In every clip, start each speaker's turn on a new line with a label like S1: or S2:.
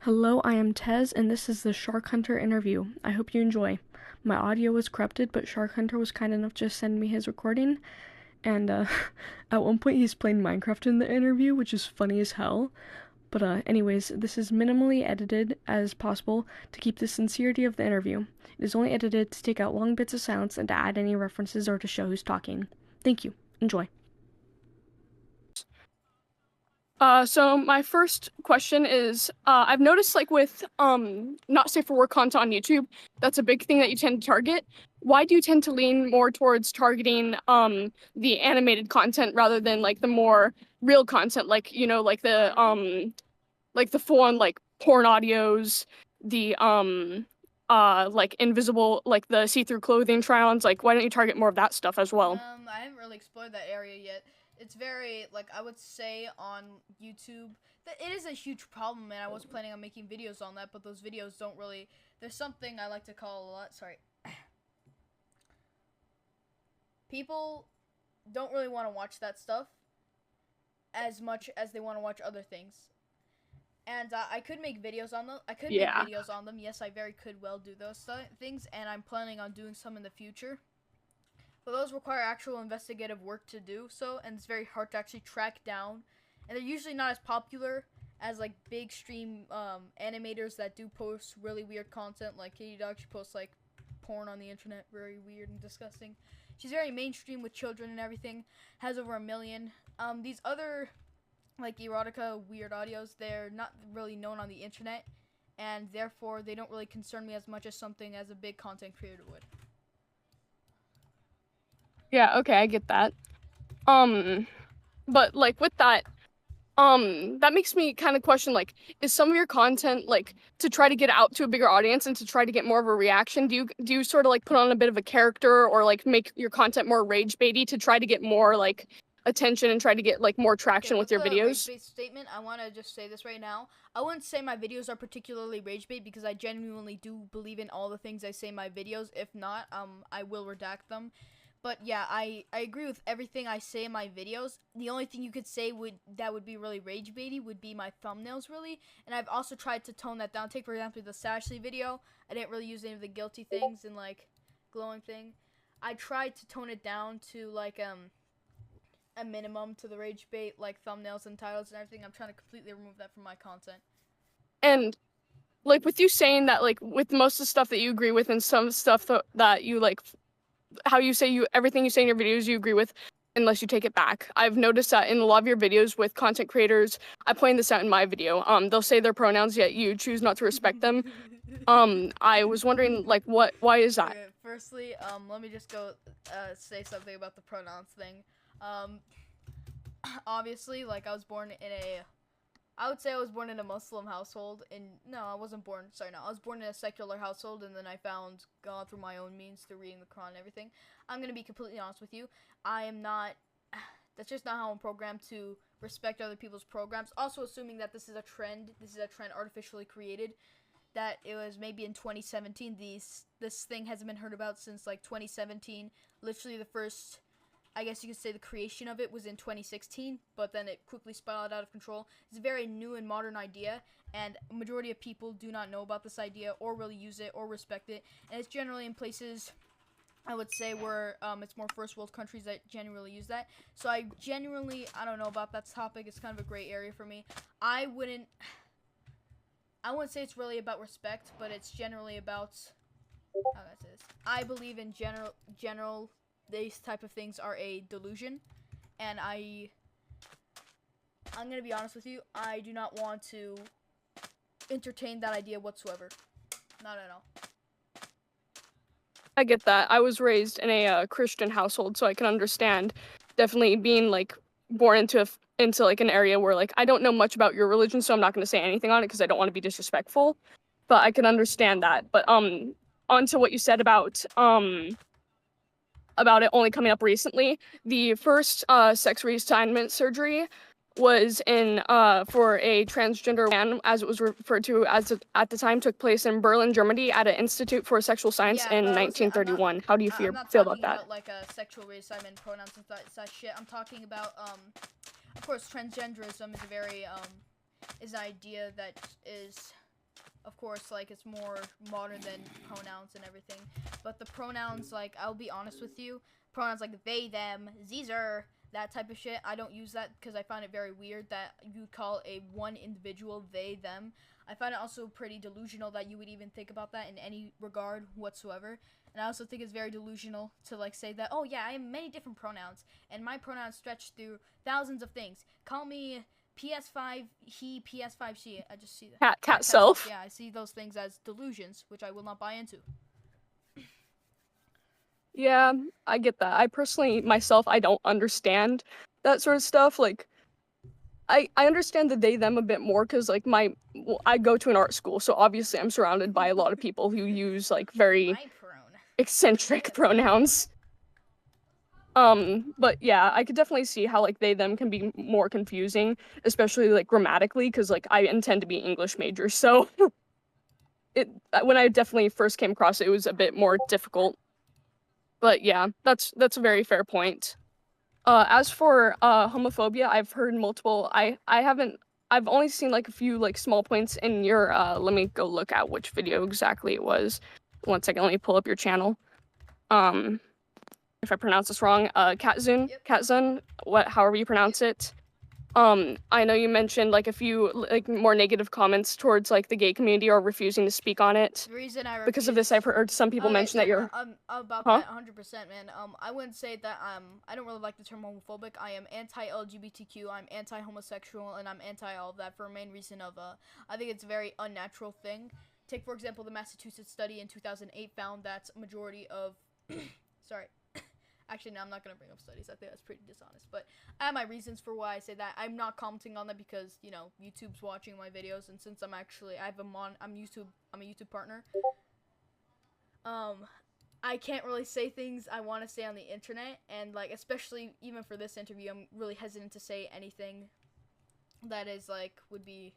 S1: Hello, I am Tez, and this is the SharkHunter interview. I hope you enjoy. My audio was corrupted, but SharkHunter was kind enough to send me his recording, and at one point he's playing Minecraft in the interview, which is funny as hell. But anyways, this is minimally edited as possible to keep the sincerity of the interview. It is only edited to take out long bits of silence and to add any references or to show who's talking. Thank you. Enjoy.
S2: So my first question is, I've noticed like with not safe for work content on YouTube, that's a big thing that you tend to target. Why do you tend to lean more towards targeting the animated content rather than like the more real content, like like the full on like porn audios, the like invisible like the see-through clothing try-ons, like why don't you target more of that stuff as well?
S3: I haven't really explored that area yet. It's very, like, I would say on YouTube that it is a huge problem, and I was planning on making videos on that, but those videos don't really, there's something I like to call a lot, sorry. People don't really want to watch that stuff as much as they want to watch other things. And I could make videos on them.
S2: Yeah.
S3: Make videos on them. Yes, I very could well do those things, and I'm planning on doing some in the future. But those require actual investigative work to do so, and it's very hard to actually track down. And they're usually not as popular as like big stream animators that do post really weird content. Like Katie Dog, she posts like porn on the internet, very weird and disgusting. She's very mainstream with children and everything. Has over 1 million. These other like erotica weird audios, they're not really known on the internet, and therefore they don't really concern me as much as something as a big content creator would.
S2: Yeah, okay, I get that. But like with that, that makes me kind of question like, is some of your content like to try to get out to a bigger audience and to try to get more of a reaction? Do you sort of like put on a bit of a character or like make your content more rage baity to try to get more like attention and try to get like more
S3: Okay,
S2: traction with
S3: with
S2: your
S3: the rage
S2: videos?
S3: bait statement, I want to just say this right now. I wouldn't say my videos are particularly rage bait because I genuinely do believe in all the things I say in my videos. If not, I will redact them. But yeah, I agree with everything I say in my videos. The only thing you could say would be really rage baity would be my thumbnails, really. And I've also tried to tone that down. Take for example the Sashley video. I didn't really use any of the guilty things and like glowing thing. I tried to tone it down to like a minimum to the rage bait, like thumbnails and titles and everything. I'm trying to completely remove that from my content.
S2: And like with you saying that like with most of the stuff that you agree with and some stuff that you like how you say you everything you say in your videos you agree with unless you take it back. I've noticed that in a lot of your videos with content creators, I point this out in my video. They'll say their pronouns yet you choose not to respect them. I was wondering like why is that?
S3: Okay, firstly, let me just go say something about the pronouns thing. Um, Obviously, like I would say I was born in a Muslim household. No, I wasn't born. Sorry, no, I was born in a secular household, and then I found God through my own means, through reading the Quran and everything. I'm gonna be completely honest with you. I am not. That's just not how I'm programmed to respect other people's programs. Also, assuming that this is a trend. This is a trend artificially created. That it was maybe in 2017. This thing hasn't been heard about since like 2017. Literally, the first, I guess you could say, the creation of it was in 2016, but then it quickly spiraled out of control. It's a very new and modern idea, and a majority of people do not know about this idea or really use it or respect it. And it's generally in places, I would say, where it's more first world countries that genuinely use that. So I don't know about that topic. It's kind of a gray area for me. I wouldn't say it's really about respect, but it's generally about, how can I say this? I believe in general these type of things are a delusion, and I'm gonna be honest with you, I do not want to entertain that idea whatsoever. Not at all.
S2: I get that. I was raised in a Christian household, so I can understand definitely being like born into like an area where like I don't know much about your religion, so I'm not going to say anything on it because I don't want to be disrespectful. But I can understand that. But on to what you said about it only coming up recently. The first sex reassignment surgery was in for a transgender man, as it was referred to as at the time, took place in Berlin, Germany, at an Institute for Sexual Science
S3: Yeah,
S2: in
S3: but
S2: 1931. How do you
S3: I'm not
S2: feel about
S3: talking
S2: that?
S3: about like a sexual reassignment pronouns and such shit. I'm talking about of course transgenderism is a very is an idea that is of course, like, it's more modern than pronouns and everything. But the pronouns, like, I'll be honest with you, pronouns like they, them, zezer, that type of shit, I don't use that because I find it very weird that you call a one individual they, them. I find it also pretty delusional that you would even think about that in any regard whatsoever. And I also think it's very delusional to, like, say that, oh yeah, I have many different pronouns, and my pronouns stretch through thousands of things. Call me PS5 he, PS5 she. I just see that.
S2: Cat self.
S3: Yeah, I see those things as delusions, which I will not buy into.
S2: Yeah, I get that. I personally, myself, I don't understand that sort of stuff. Like, I understand the they, them a bit more because, like, I go to an art school, so obviously I'm surrounded by a lot of people who use, like, very eccentric pronouns. But yeah, I could definitely see how, like, they, them can be more confusing, especially, like, grammatically, because, like, I intend to be an English major, so when I definitely first came across it, it was a bit more difficult. But yeah, that's a very fair point. As for homophobia, I've heard multiple. I've only seen like a few like small points in your let me go look at which video exactly it was. One second, let me pull up your channel. If I pronounce this wrong, Katzun, however you pronounce it. I know you mentioned like a few like more negative comments towards like the gay community or refusing to speak on it.
S3: The reason I
S2: Because of this, I've heard some people mention that you're
S3: about that 100%, man. I wouldn't say that I don't really like the term homophobic. I am anti-LGBTQ, I'm anti-homosexual, and I'm anti all of that for a main reason of I think it's a very unnatural thing. Take for example the Massachusetts study in 2008 found that a majority of sorry. Actually, no, I'm not going to bring up studies. I think that's pretty dishonest. But I have my reasons for why I say that. I'm not commenting on that because, you know, YouTube's watching my videos. And since I'm a YouTube partner. I can't really say things I want to say on the internet. And, like, especially even for this interview, I'm really hesitant to say anything that is, like, would be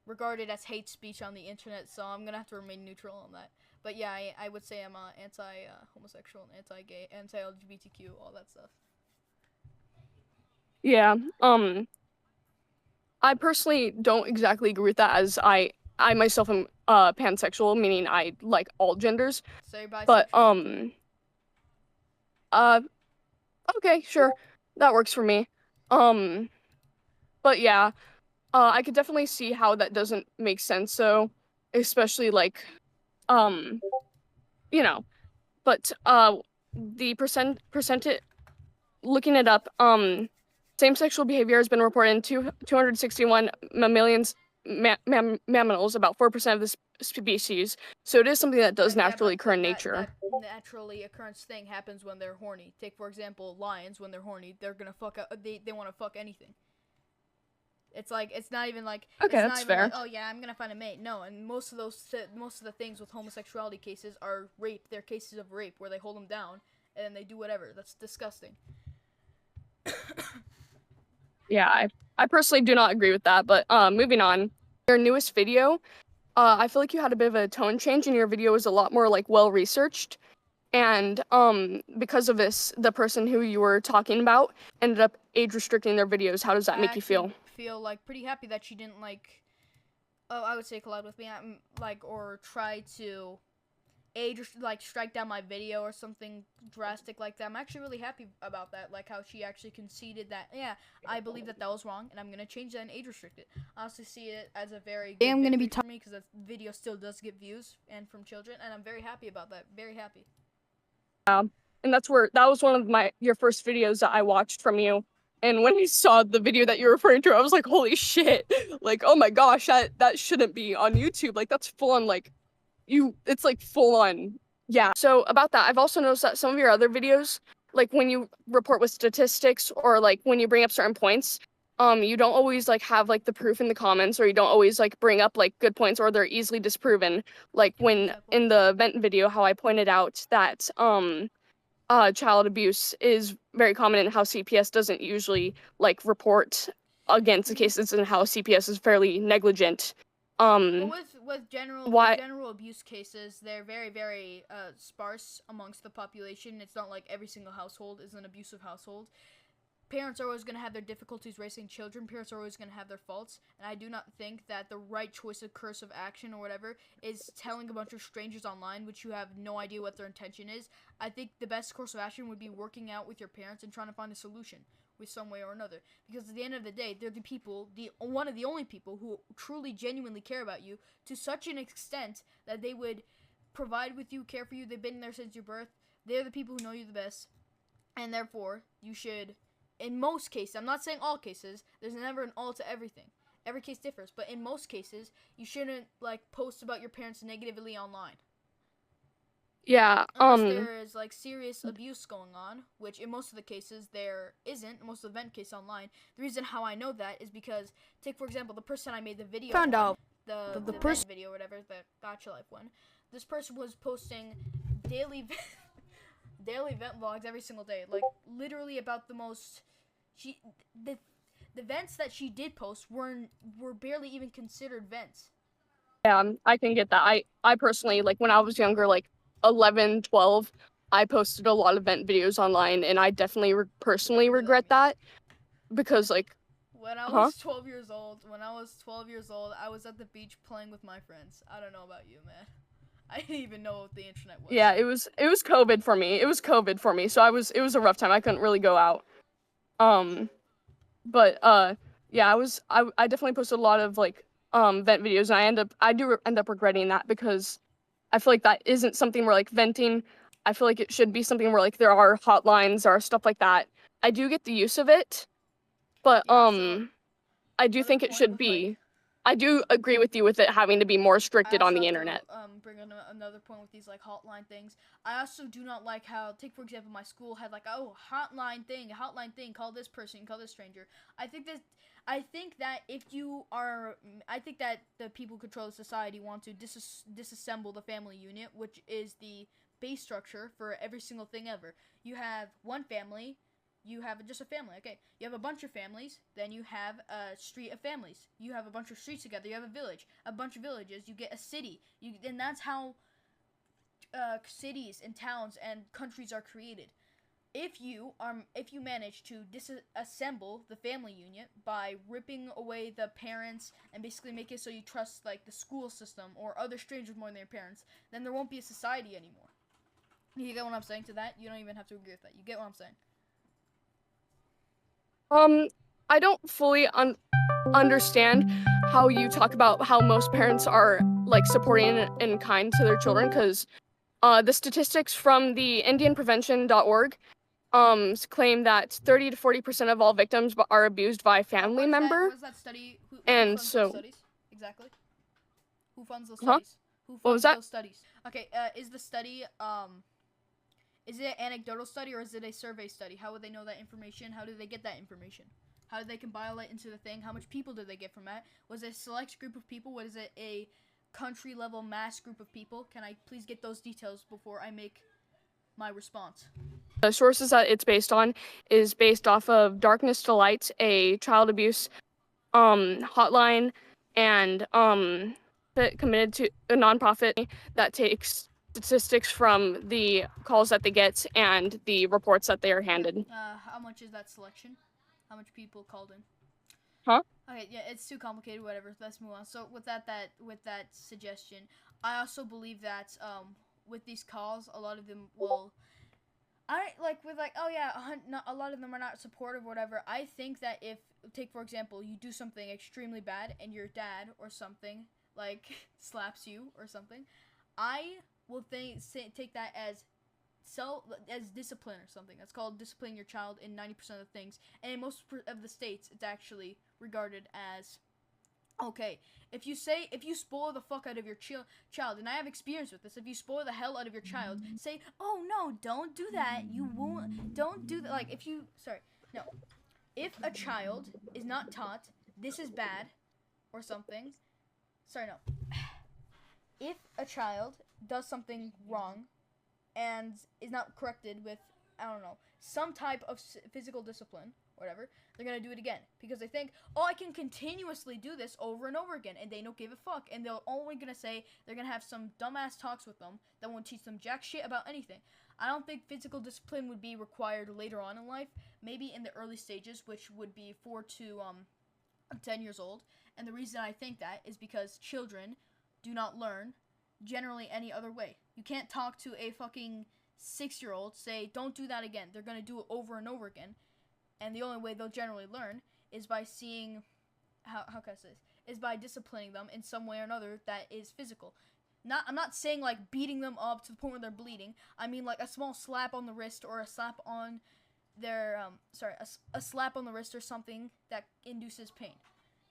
S3: regarded as hate speech on the internet. So I'm going to have to remain neutral on that. But yeah, I would say I'm anti-homosexual, anti-gay, anti-LGBTQ, all that stuff.
S2: Yeah, I personally don't exactly agree with that as I myself am pansexual, meaning I like all genders.
S3: So you're bisexual.
S2: But okay, sure. That works for me. But yeah, I could definitely see how that doesn't make sense though, especially like you know, but the percentage looking it up, same sexual behavior has been reported in 261 mammals, about 4% of the species. So it is something that does naturally occur in nature.
S3: That naturally occurrence thing happens when they're horny. Take for example lions. When they're horny, they're gonna fuck up. They want to fuck anything. It's like it's not even like
S2: okay, that's fair.
S3: Like, oh yeah, I'm gonna find a mate. No, and most of the things with homosexuality cases are rape. They're cases of rape where they hold them down and then they do whatever. That's disgusting.
S2: Yeah, I personally do not agree with that. But moving on, your newest video, I feel like you had a bit of a tone change, and your video was a lot more like well researched. And because of this, the person who you were talking about ended up age restricting their videos. How does that make you feel?
S3: Feel like pretty happy that she didn't like I would say collide with me like or try to strike down my video or something drastic like that. I'm actually really happy about that, like how she actually conceded that yeah, I believe that was wrong and I'm gonna change that and age restrict it. I also see it as a very good I'm gonna be for me because that video still does get views and from children, and I'm very happy about that. Very happy.
S2: And that was one of your first videos that I watched from you. And when I saw the video that you're referring to, I was like, holy shit. Like, oh my gosh, that shouldn't be on YouTube. Like, that's full on, like, it's like full on. Yeah. So about that, I've also noticed that some of your other videos, like when you report with statistics or like when you bring up certain points, you don't always like have like the proof in the comments, or you don't always like bring up like good points, or they're easily disproven. Like when in the vent video, how I pointed out that child abuse is very common and how CPS doesn't usually like report against the cases, and how CPS is fairly negligent.
S3: Well, with general abuse cases, they're very, very sparse amongst the population. It's not like every single household is an abusive household. parents are always going to have their difficulties raising children. Parents are always going to have their faults. And I do not think that the right choice of course of action or whatever is telling a bunch of strangers online, which you have no idea what their intention is. I think the best course of action would be working out with your parents and trying to find a solution with some way or another. Because at the end of the day, they're the people, one of the only people who truly, genuinely care about you to such an extent that they would provide with you, care for you. They've been there since your birth. They're the people who know you the best. And therefore, you should, in most cases, I'm not saying all cases, there's never an all to everything. Every case differs, but in most cases, you shouldn't, like, post about your parents negatively online.
S2: Yeah,
S3: Unless there is, like, serious abuse going on, which in most of the cases there isn't, most of the event case online. The reason how I know that is because, take for example, the person I made the video
S2: Found
S3: on,
S2: out.
S3: the event video or whatever, the Gotcha Life one, this person was posting daily event vlogs every single day, like, literally about the most, the events that she did post were barely even considered vents.
S2: Yeah, I can get that. I personally, like, when I was younger, like 11, 12, I posted a lot of vent videos online, and I definitely personally regret that because, like,
S3: when I was 12 years old, I was at the beach playing with my friends. I don't know about you, man. I didn't even know what the internet was.
S2: Yeah, it was COVID for me. It was COVID for me, so it was a rough time. I couldn't really go out. But yeah, I definitely posted a lot of, like, vent videos, and I do end up regretting that because I feel like that isn't something where, like, venting. I feel like it should be something where, like, there are hotlines or stuff like that. I do get the use of it, but
S3: Yeah, so
S2: I do think it should be. I do agree with you with it having to be more restricted on the internet.
S3: Bring on another point with these, like, hotline things. I also do not like how, take for example, my school had, like, oh, hotline thing, call this person, call this stranger. I think that the people who control the society want to disassemble the family unit, which is the base structure for every single thing ever. You have one family. You have just a family, okay? You have a bunch of families, then you have a street of families. You have a bunch of streets together. You have a village, a bunch of villages. You get a city. And that's how cities and towns and countries are created. If you manage to disassemble the family unit by ripping away the parents and basically make it so you trust, like, the school system or other strangers more than your parents, then there won't be a society anymore. You get what I'm saying to that? You don't even have to agree with that. You get what I'm saying?
S2: I don't fully understand how you talk about how most parents are, like, supporting and kind to their children, because the statistics from the IndianPrevention.org claim that 30 to 40% of all victims are abused by a family member.
S3: What's that study? Who
S2: and
S3: funds
S2: so
S3: those studies? Exactly. Who funds those
S2: Huh?
S3: studies? Who
S2: What
S3: funds
S2: was that?
S3: those studies? Okay, is the study is it an anecdotal study or is it a survey study? How would they know that information? How do they get that information? How did they compile it into the thing? How much people did they get from that? Was it a select group of people? Was it a country level mass group of people? Can I please get those details before I make my response?
S2: The sources that it's based on is based off of Darkness to Light, a child abuse hotline, and that committed to a nonprofit that takes statistics from the calls that they get and the reports that they are handed.
S3: How much is that selection? How much people called in?
S2: Huh?
S3: Okay, yeah, it's too complicated. Whatever. Let's move on. So with that suggestion, I also believe that with these calls, a lot of them will. A lot of them are not supportive or whatever. I think that if, take for example, you do something extremely bad and your dad or something, like, slaps you or something, I will take that as discipline or something. That's called disciplining your child in 90% of the things. And in most of the states, it's actually regarded as okay. If you spoil the fuck out of your child, and I have experience with this, if you spoil the hell out of your child, say, oh no, don't do that. You won't, don't do that. Like, if a child is not taught this is bad or something, if a child does something wrong and is not corrected with, I don't know, some type of physical discipline, whatever, they're gonna do it again because they think, oh, I can continuously do this over and over again, and they don't give a fuck, and they're only gonna say, they're gonna have some dumbass talks with them that won't teach them jack shit about anything. I don't think physical discipline would be required later on in life. Maybe in the early stages, which would be 4 to 10 years old. And the reason I think that is because children do not learn generally any other way. You can't talk to a fucking 6-year-old, say, don't do that again. They're going to do it over and over again. And the only way they'll generally learn is by seeing, how can I say this? Is by disciplining them in some way or another that is physical. I'm not saying like beating them up to the point where they're bleeding. I mean like a small slap on the wrist or a slap on their, a slap on the wrist or something that induces pain.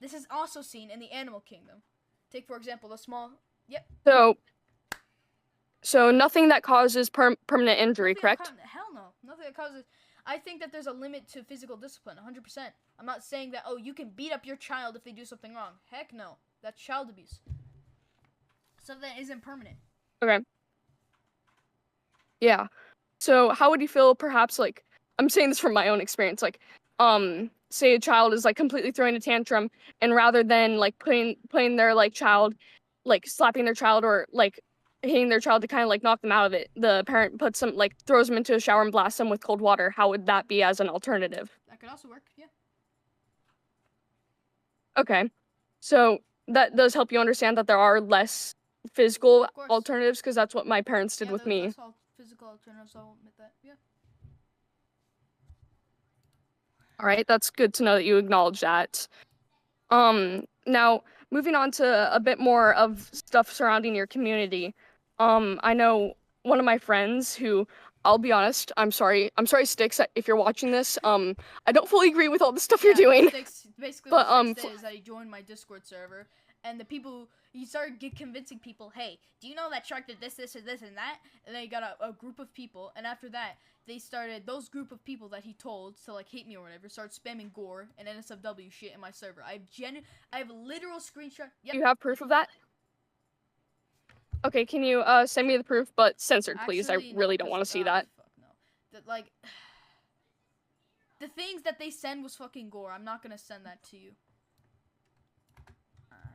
S3: This is also seen in the animal kingdom. Take, for example, the small, yep.
S2: So nothing that causes permanent injury, correct?
S3: Hell no. Nothing that causes, I think that there's a limit to physical discipline, 100%. I'm not saying that, oh, you can beat up your child if they do something wrong. Heck no. That's child abuse. Something that isn't permanent.
S2: Okay. Yeah. So how would you feel perhaps like, I'm saying this from my own experience, like, say a child is like completely throwing a tantrum and rather than like playing their like child, like slapping their child or like hitting their child to kind of like knock them out of it, the parent puts them like throws them into a shower and blasts them with cold water. How would that be as an alternative?
S3: That could also work, yeah.
S2: Okay. So that does help you understand that there are less physical alternatives because that's what my parents did with me.
S3: That's all physical alternatives, I'll admit that, yeah.
S2: All right, that's good to know that you acknowledge that. Now moving on to a bit more of stuff surrounding your community. I know one of my friends who, I'll be honest, I'm sorry, Sticks, if you're watching this. I don't fully agree with all the stuff you're doing.
S3: Sticks, basically what Sticks did is that he joined my Discord server, and the people, he started convincing people, hey, do you know that Shark did this, this, and this, and that? And then he got a group of people, and after that, they started, those group of people that he told to, like, hate me or whatever, started spamming gore and NSFW shit in my server. I have a literal screenshot. Yep.
S2: You have proof of that? Okay, can you send me the proof, but censored, please?
S3: Actually,
S2: I really
S3: no,
S2: don't want to see that.
S3: Fuck no. Like, the things that they send was fucking gore. I'm not gonna send that to you.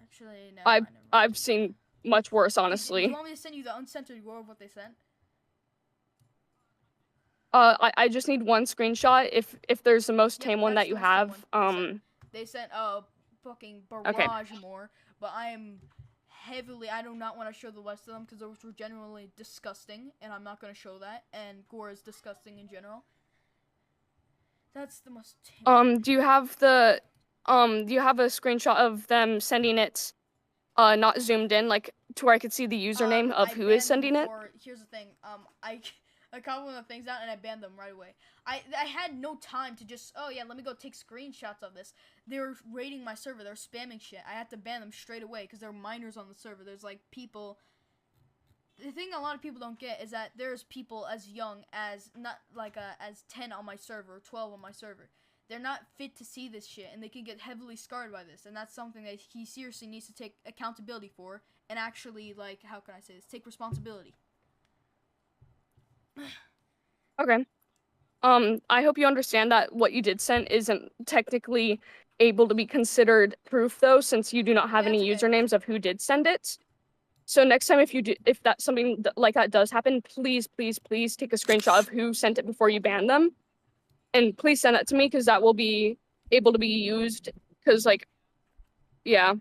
S3: Actually, no.
S2: I've seen much worse, honestly.
S3: Do you want me to send you the uncensored gore of what they sent?
S2: I just need one screenshot. If there's the most tame one that you have.
S3: They sent a fucking barrage more, but I do not want to show the rest of them because those were generally disgusting, and I'm not gonna show that. And gore is disgusting in general. That's the most tame.
S2: Do you have a screenshot of them sending it not zoomed in, like to where I could see the username of who is sending it?
S3: Here's the thing, I caught one of the things out and I banned them right away. I had no time to just, oh yeah, let me go take screenshots of this. They were raiding my server, they were spamming shit. I had to ban them straight away because there were minors on the server. There's like people, the thing a lot of people don't get is that there's people as young as, not like as 10 on my server, 12 on my server. They're not fit to see this shit, and they can get heavily scarred by this, and that's something that he seriously needs to take accountability for, and actually, like, how can I say this, take responsibility.
S2: Okay. I hope you understand that what you did send isn't technically able to be considered proof, though, since you do not have any usernames of who did send it. So next time, if that something like that does happen, please, please, please take a screenshot of who sent it before you ban them. And please send that to me because that will be able to be used. Because, like, yeah.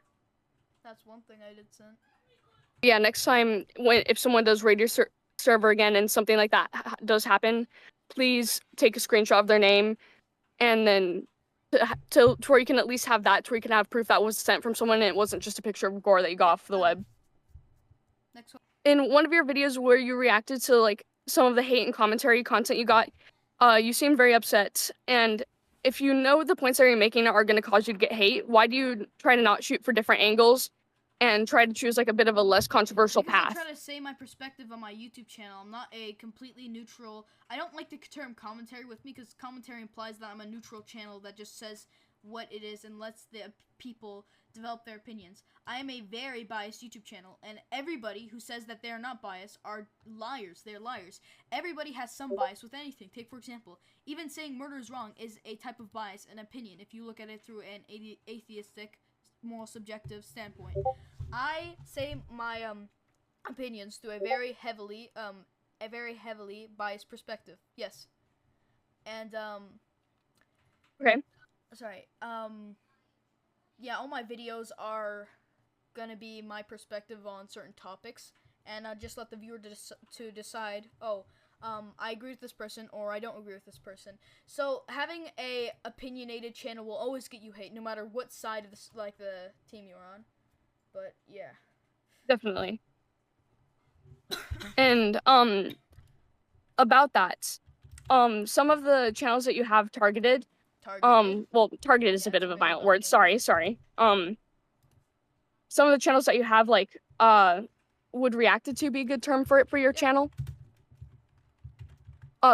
S3: That's one thing I did send.
S2: Yeah, next time, if someone does raid your server again and something like that does happen, please take a screenshot of their name. And then to where you can at least have that, to where you can have proof that was sent from someone and it wasn't just a picture of gore that you got off the web.
S3: Next one.
S2: In one of your videos where you reacted to, like, some of the hate and commentary content you got, you seem very upset, and if you know the points that you're making are going to cause you to get hate, why do you try to not shoot for different angles and try to choose, like, a bit of a less controversial path?
S3: I try to say my perspective on my YouTube channel. I'm not a completely neutral, I don't like the term commentary with me, because commentary implies that I'm a neutral channel that just says what it is and lets the people develop their opinions. I am a very biased YouTube channel, and everybody who says that they're not biased are liars. They're liars. Everybody has some bias with anything. Take, for example, even saying murder is wrong is a type of bias and opinion if you look at it through an atheistic, moral, subjective standpoint. I say my opinions through a very heavily a very heavily biased perspective. Yes. And
S2: Okay.
S3: sorry. Yeah, all my videos are gonna be my perspective on certain topics, and I just let the viewer to decide. Oh, I agree with this person, or I don't agree with this person. So having a opinionated channel will always get you hate, no matter what side of the team you're on. But yeah.
S2: Definitely. And about that, some of the channels that you have targeted,
S3: Targeted.
S2: well, targeted is
S3: Yeah,
S2: a bit
S3: it's
S2: of a
S3: big
S2: violent
S3: word
S2: word.
S3: again.
S2: Sorry. Some of the channels that you have, like, would reacted to be a good term for your channel?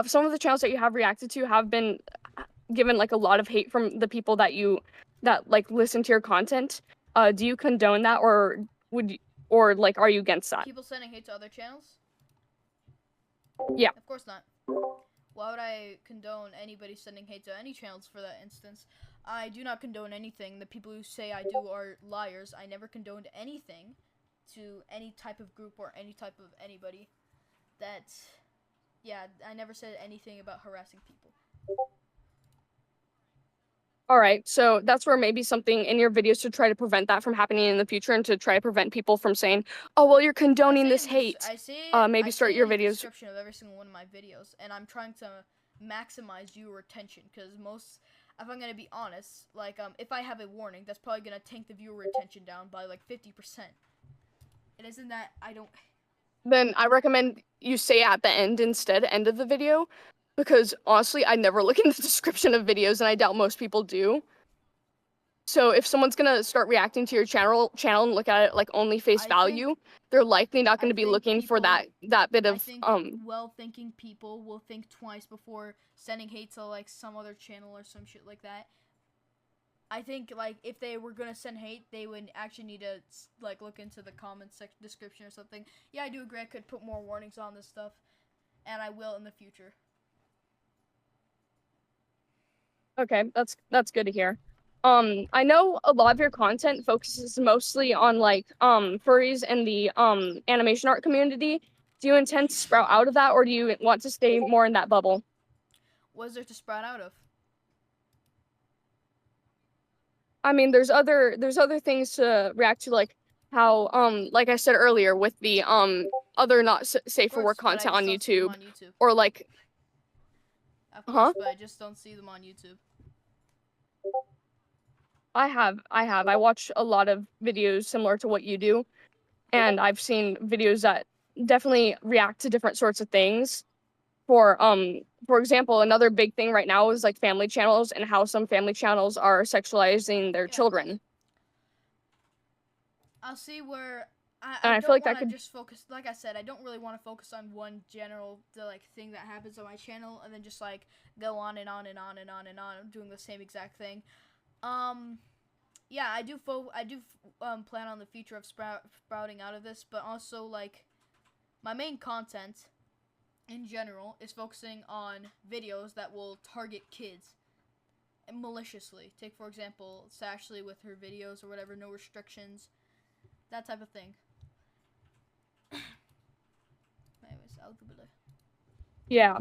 S2: Some of the channels that you have reacted to have been given like a lot of hate from the people that like listen to your content. Do you condone that, or or like are you against that?
S3: People sending hate to other channels?
S2: Yeah.
S3: Of course not. Why would I condone anybody sending hate to any channels for that instance? I do not condone anything. The people who say I do are liars. I never condoned anything to any type of group or any type of anybody. Yeah, I never said anything about harassing people.
S2: All right. So that's where maybe something in your videos to try to prevent that from happening in the future, and to try to prevent people from saying, "Oh, well, you're condoning this hate." Maybe
S3: I
S2: start
S3: say
S2: your
S3: in the
S2: videos.
S3: description of every single one of my videos, and I'm trying to maximize viewer retention, because if I'm gonna be honest, like if I have a warning, that's probably gonna tank the viewer retention down by like 50%. It isn't that I don't.
S2: Then I recommend you say at the end instead, end of the video, because honestly, I never look in the description of videos, and I doubt most people do. So if someone's gonna start reacting to your channel and look at it like only face value, they're likely not going to be looking for that bit of
S3: Well-thinking people will think twice before sending hate to like some other channel or some shit like that. I think like if they were gonna send hate, they would actually need to like look into the comments description or something. Yeah, I do agree. I could put more warnings on this stuff, and I will in the future.
S2: Okay, that's good to hear. I know a lot of your content focuses mostly on like furries and the animation art community. Do you intend to sprout out of that, or do you want to stay more in that bubble?
S3: What is there to sprout out of?
S2: I mean, there's other things to react to, like how like I said earlier with the other not safe for work
S3: But I
S2: content
S3: just
S2: on
S3: don't see them
S2: YouTube,
S3: on YouTube.
S2: or like
S3: Of course, but I just don't see them on YouTube.
S2: I watch a lot of videos similar to what you do, and I've seen videos that definitely react to different sorts of things. For example, another big thing right now is like family channels, and how some family channels are sexualizing their children.
S3: I'll see where
S2: And
S3: I
S2: I feel
S3: don't
S2: like that
S3: want to
S2: could
S3: just focus. Like I said, I don't really want to focus on one general thing that happens on my channel, and then just like go on and on and on and on and on doing the same exact thing. Yeah, I do plan on the future of sprouting out of this, but also like my main content in general is focusing on videos that will target kids and maliciously. Take for example Ashley with her videos or whatever, no restrictions, that type of thing. Anyways,
S2: yeah.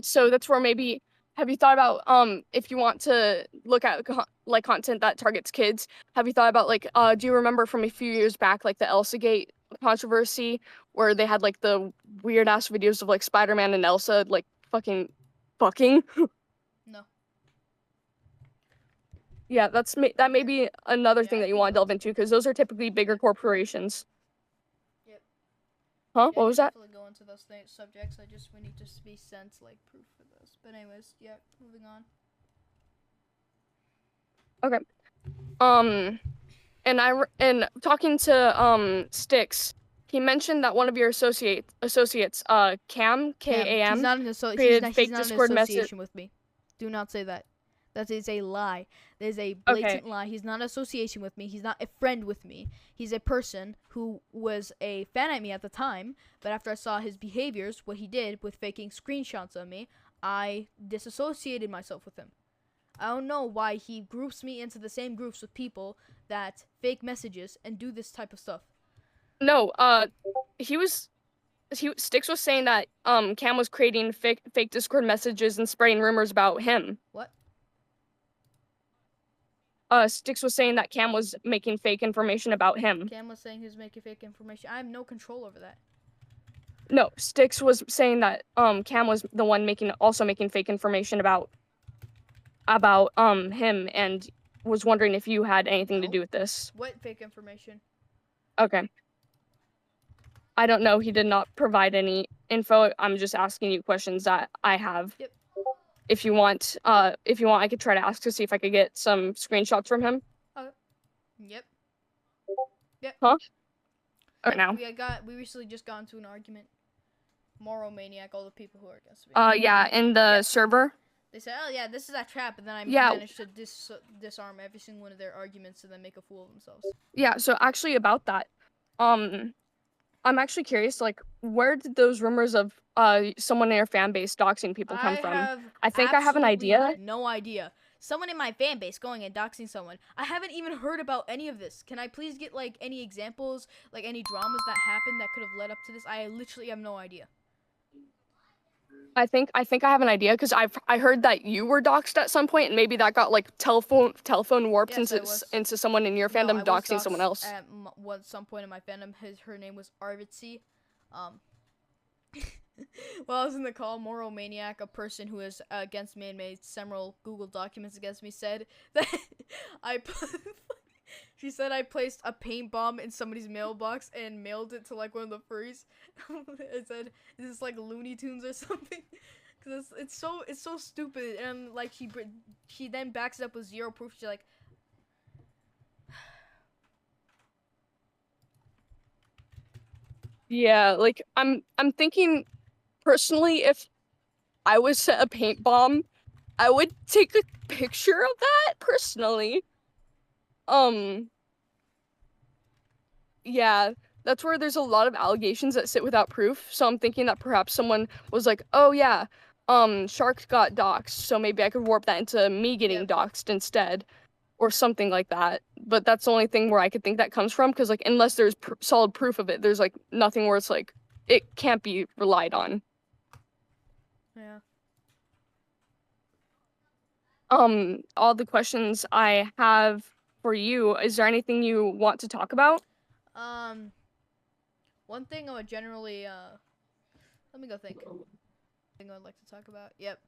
S2: So that's where maybe, have you thought about if you want to look at like content that targets kids, have you thought about like do you remember from a few years back like the Elsa Gate controversy, where they had like the weird ass videos of like Spider-Man and Elsa like fucking
S3: No.
S2: Yeah, that may be another thing
S3: I
S2: that you
S3: think
S2: want to delve
S3: that's
S2: into, because those are typically bigger corporations.
S3: Yep.
S2: Huh?
S3: Yeah,
S2: What
S3: I
S2: was
S3: can
S2: that?
S3: definitely go into those subjects. We need to be sent like proof for this. But anyways, yeah, moving on.
S2: Okay. And talking to Sticks, he mentioned that one of your associates, Cam,
S3: He's
S2: Kam,
S3: not an
S2: created
S3: he's
S2: fake
S3: not an
S2: Discord message.
S3: association with me. Do not say that. That is a lie. That is a
S2: Okay.
S3: blatant lie. He's not an association with me. He's not a friend with me. He's a person who was a fan at me at the time, but after I saw his behaviors, what he did with faking screenshots of me, I disassociated myself with him. I don't know why he groups me into the same groups with people that fake messages and do this type of stuff.
S2: No, he was Sticks was saying that Cam was creating fake Discord messages and spreading rumors about him.
S3: What?
S2: Sticks was saying that Cam was making fake information about him.
S3: Cam was saying he was making fake information. I have no control over that.
S2: No, Sticks was saying that Cam was the one also making fake information about him, and was wondering if you had anything to do with this.
S3: What fake information?
S2: Okay. I don't know. He did not provide any info. I'm just asking you questions that I have.
S3: Yep.
S2: If you want, I could try to ask to see if I could get some screenshots from him.
S3: Yep.
S2: Huh? Right now.
S3: We recently just got into an argument. Moral maniac, all the people who are against me.
S2: Yeah, in the server.
S3: They said, "Oh yeah, this is a trap," and then I
S2: Yeah.
S3: managed to disarm every single one of their arguments and then make a fool of themselves.
S2: Yeah. So actually, about that, I'm actually curious. Like, where did those rumors of someone in your fan base doxing people come from? I think I have an idea.
S3: No idea. Someone in my fan base going and doxing someone. I haven't even heard about any of this. Can I please get like any examples, like any dramas that happened that could have led up to this? I literally have no idea.
S2: I think I have an idea, because I heard that you were doxed at some point, and maybe that got like telephone warped into someone in your fandom doxing someone else.
S3: At some point in my fandom, her name was Arvitsi. While I was in the call, Moral Maniac, a person who is against me and made several Google documents against me, said that she said I placed a paint bomb in somebody's mailbox and mailed it to like one of the furries. It said, "Is this like Looney Tunes or something?" Because it's so stupid. And like she then backs it up with zero proof. She's like,
S2: Yeah, like I'm thinking personally, if I was set a paint bomb, I would take a picture of that personally. Yeah, that's where there's a lot of allegations that sit without proof. So I'm thinking that perhaps someone was like, "Oh yeah, Shark got doxxed, so maybe I could warp that into me getting doxxed instead," or something like that. But that's the only thing where I could think that comes from, because like unless there's solid proof of it, there's like nothing where it's like it can't be relied on.
S3: yeah.
S2: All the questions I have for you, is there anything you want to talk about?
S3: One thing I would generally, let me go think. Thing I would like to talk about. Yep.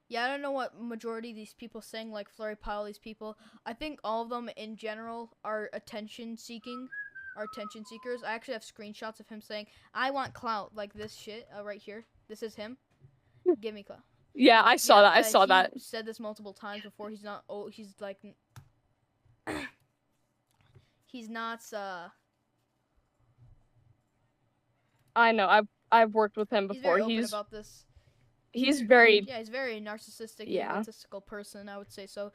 S3: Yeah, I don't know what majority of these people saying, like Flurry Pile, these people. I think all of them in general are attention seekers. I actually have screenshots of him saying, "I want clout," like this shit right here. This is him. Give me clout.
S2: Yeah, I saw that. I saw that.
S3: He said this multiple times before. He's not. Oh, he's like. He's not.
S2: I know. I've worked with him before.
S3: He's very open about this.
S2: He's very.
S3: Yeah, he's very narcissistic, egotistical person. I would say so.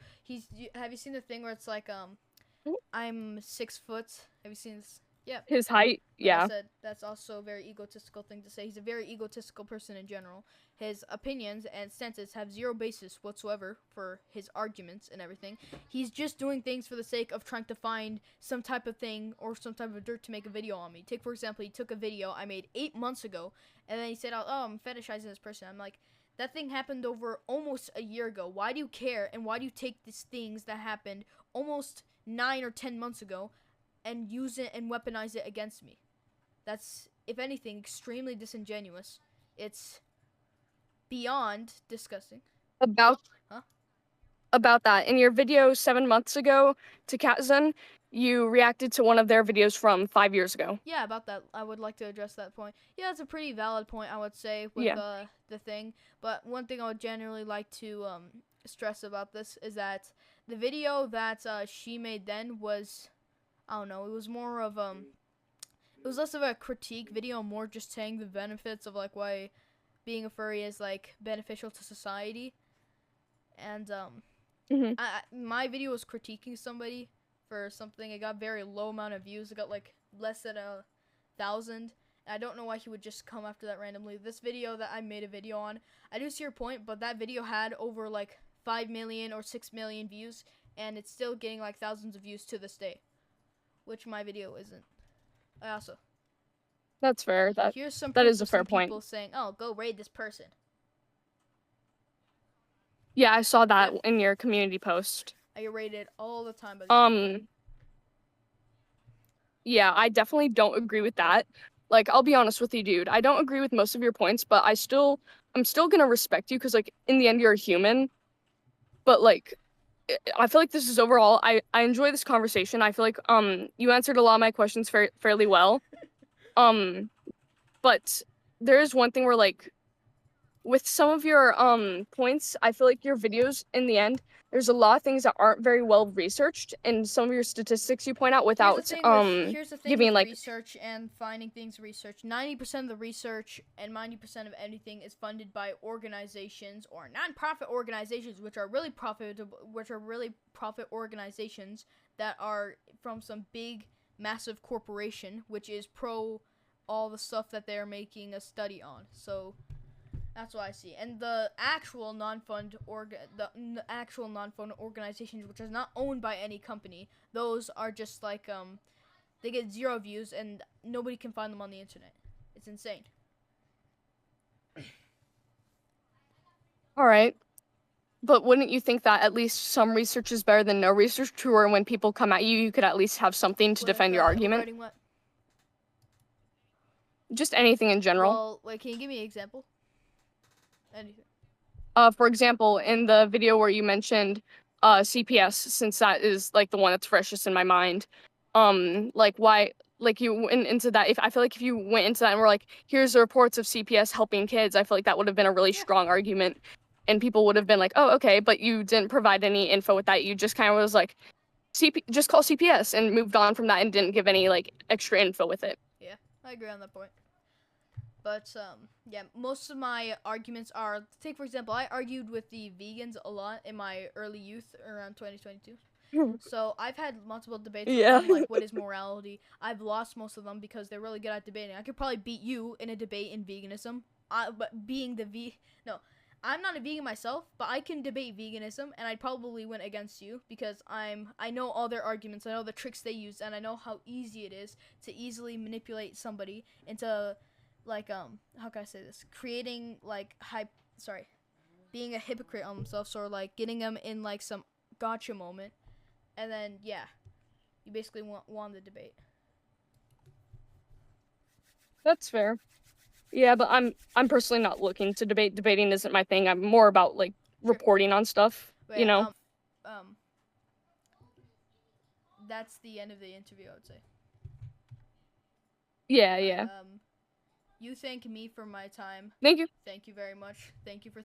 S3: Have you seen the thing where it's like I'm 6 foot? Have you seen this? Yeah.
S2: His height. Yeah.
S3: I said that's also a very egotistical thing to say. He's a very egotistical person in general. His opinions and stances have zero basis whatsoever for his arguments and everything. He's just doing things for the sake of trying to find some type of thing or some type of dirt to make a video on me. Take, for example, he took a video I made 8 months ago, and then he said, "Oh, I'm fetishizing this person." I'm like, that thing happened over almost a year ago. Why do you care? And why do you take these things that happened almost 9 or 10 months ago and use it and weaponize it against me? That's, if anything, extremely disingenuous. It's beyond disgusting.
S2: About that, in your video 7 months ago to Katzen, you reacted to one of their videos from 5 years ago.
S3: Yeah, about that, I would like to address that point. Yeah, it's a pretty valid point, I would say, with the thing. But one thing I would generally like to stress about this is that the video that she made then was, I don't know, it was more of it was less of a critique video, more just saying the benefits of like why being a furry is like beneficial to society. And my video was critiquing somebody for something. It got very low amount of views. It got like less than 1,000. I don't know why he would just come after that randomly. This video that I made a video on, I do see your point, but that video had over like 5 million or 6 million views, and it's still getting like thousands of views to this day, which my video isn't.
S2: That's fair.
S3: Here's some
S2: that
S3: proof
S2: is a
S3: of
S2: fair
S3: some
S2: point.
S3: people saying, "Oh, go raid this person."
S2: Yeah, I saw that in your community post.
S3: I get raided all the time by these people.
S2: Yeah, I definitely don't agree with that. Like, I'll be honest with you, dude. I don't agree with most of your points, but I'm still gonna respect you because, like, in the end, you're a human. But like, I feel like this is overall. I enjoy this conversation. I feel like you answered a lot of my questions fairly well. But there is one thing where, like, with some of your points, I feel like your videos in the end, there's a lot of things that aren't very well researched, and some of your statistics you point out without
S3: Here's the thing
S2: giving
S3: with
S2: like
S3: research and finding things research. 90% of the research and 90% of anything is funded by organizations or non-profit organizations, which are really profit organizations that are from some big, massive corporation, which is pro all the stuff that they're making a study on. So that's what I see. And the actual non-fund organizations, which is not owned by any company, those are just like they get 0 views and nobody can find them on the internet. It's insane.
S2: all right. But wouldn't you think that at least some research is better than no research, to where when people come at you, you could at least have something to defend your argument?
S3: Regarding what?
S2: Just anything in general.
S3: Well, wait, can you give me an example? Anything.
S2: For example, in the video where you mentioned CPS, since that is like the one that's freshest in my mind, like why, like you went into that. If I feel like if you went into that and were like, here's the reports of CPS helping kids, I feel like that would have been a really strong argument, and people would have been like, oh, okay, but you didn't provide any info with that. You just kind of was like, just call CPS and moved on from that and didn't give any like extra info with it.
S3: Yeah, I agree on that point. But yeah, most of my arguments are, take for example, I argued with the vegans a lot in my early youth around 2022. So I've had multiple debates with them, like what is morality. I've lost most of them because they're really good at debating. I could probably beat you in a debate in veganism. But being I'm not a vegan myself, but I can debate veganism, and I'd probably win against you because I know all their arguments, I know the tricks they use, and I know how easy it is to easily manipulate somebody into like how can I say this? Creating like being a hypocrite on themselves, or like getting them in like some gotcha moment, and then yeah, you basically won the debate.
S2: That's fair. Yeah, but I'm personally not looking to debate. Debating isn't my thing. I'm more about like reporting on stuff.
S3: But,
S2: you know.
S3: That's the end of the interview, I would say.
S2: Yeah.
S3: You thank me for my time.
S2: Thank you.
S3: Thank you very much. Thank you for